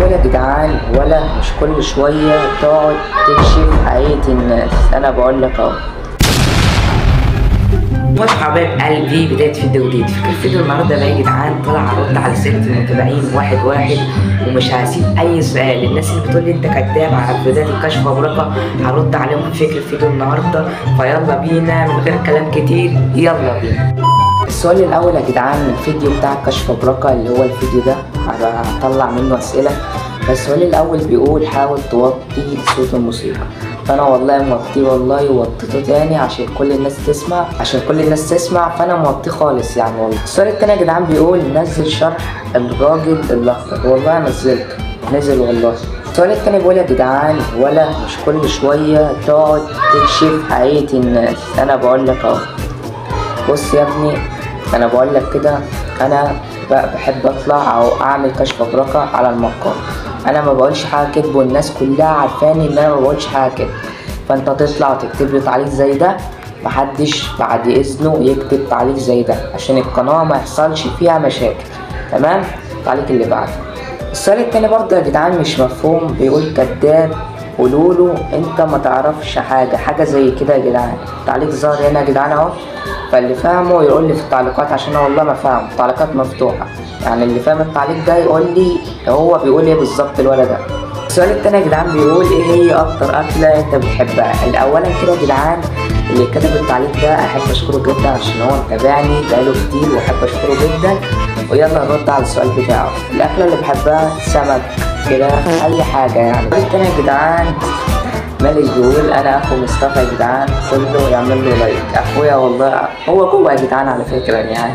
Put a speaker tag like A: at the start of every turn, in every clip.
A: بقول يا جدعان، ولا مش كل شوية تقعد تكشف حقيقة الناس. أنا بقول لك أهو. حبايب قلبي، بداية فيديو جديد. فكرة فيديو النهارده بقى يا جدعان طلع هرد على أسئلة المتابعين واحد واحد، ومش هسيب أي سؤال. الناس اللي بتقول لي أنت كداب على بداية الكشف مبروكة هرد عليهم في فكرة فيديو النهارده. فيلا بينا من غير كلام كتير، يلا بينا. السؤال الأول يا جدعان من الفيديو بتاع كشف بركة اللي هو الفيديو ده هطلع منه أسئلة. فالسؤال الأول بيقول حاول توطي صوت الموسيقى. فأنا والله موطيه، والله وطيته تاني عشان كل الناس تسمع، فأنا موطيه خالص يعني والله. السؤال التاني يا جدعان بيقول نزل شرح الراجل الأخضر. والله نزل والله. السؤال التاني بيقول يا جدعان، ولا مش كل شوية تقعد تكشف حقيقة الناس. أنا بقول لك أهو. بص يا ابني، انا بقول لك كده، انا بحب اطلع او اعمل كشف بركة على المقال. انا ما بقولش حاجه كذب، والناس كلها عارفاني ان انا ما بقولش حاجه كذب. فانت تطلع تكتب لي تعليق زي ده، محدش بعد اذنه يكتب تعليق زي ده عشان القناه ما يحصلش فيها مشاكل. تمام. التعليق اللي بعده. السؤال التاني برضه يا جدعان مش مفهوم، بيقول كداب قولوله انت ما تعرفش حاجه زي كده يا جدعان. التعليق ظاهر هنا يا جدعان اهو، فاللي فاهمه يقول لي في التعليقات عشان انا والله ما فاهم. التعليقات مفتوحه، يعني اللي فاهم التعليق ده يقول لي هو بيقول ايه بالظبط الولد ده. السؤال التاني يا جدعان بيقول ايه هي اكتر اكله انت بتحبها. الاولا كده يا جدعان اللي كتب التعليق ده احب اشكره جدا عشان هو متابعني بقاله كتير، واحب اشكره جدا. ويلا نرد على السؤال بتاعه. الاكله اللي بحبها سمك كده، اي حاجه يعني. السؤال التاني يا جدعان مالك بيقول انا اخو مصطفى يا جدعان، كله يعمل له لايك. اخويا والله هو جوه يا جدعان على فكره يعني.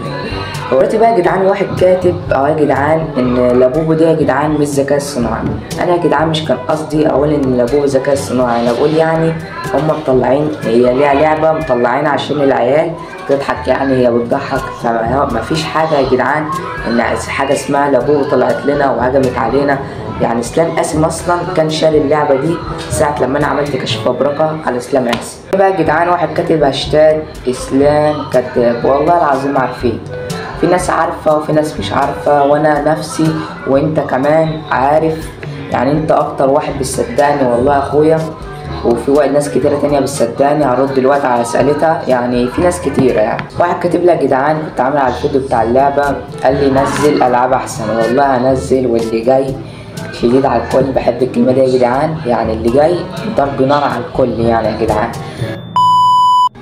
A: دلوقتي بقى يا جدعان واحد كاتب يا جدعان ان لابوبو ده يا جدعان مش ذكاء اصطناعي. انا يا جدعان مش كان قصدي اقول ان لابوبو ذكاء اصطناعي، انا بقول يعني هم مطلعين، هي ليها لعبه مطلعين عشان العيال تضحك، يعني هي بتضحك. فما فيش حاجه يا جدعان ان حاجه اسمها لابوبو طلعت لنا وهجمت علينا. يعني اسلام قاسم اصلا كان شال اللعبه دي ساعه لما انا عملت كشف بركه على اسلام قاسم. بقى يا جدعان واحد كاتب هاشتاج اسلام كداب. والله العظيم عارفين، في ناس عارفه وفي ناس مش عارفه، وانا نفسي وانت كمان عارف. يعني انت اكتر واحد بتصدقني والله يا اخويا، وفي ناس كتيرة تانية بتصدقني. هرد دلوقتي على اسئلتها، يعني في ناس كتيرة. يعني واحد كاتب لي يا جدعان كنت عامل على الفيديو بتاع اللعبة، قال لي نزل العاب احسن. والله هنزل، واللي جاي شديد على الكل. بحب الكلمة دي يا جدعان، يعني اللي جاي ضرب نار على الكل يعني يا جدعان.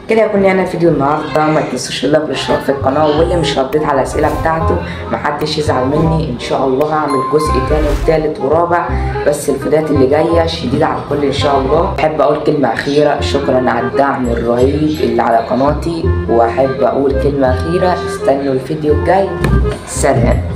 A: كده يكون يعني الفيديو النهارده. ما تنسوش اللايك والاشتراك في القناه، واللي مش رديت على الاسئله بتاعته محدش يزعل مني. ان شاء الله هعمل جزء تاني وتالت ورابع، بس الفيديوهات اللي جايه شديده على الكل ان شاء الله. احب اقول كلمه اخيره، شكرا على الدعم الرهيب اللي على قناتي. واحب اقول كلمه اخيره، استنوا الفيديو الجاي. سلام.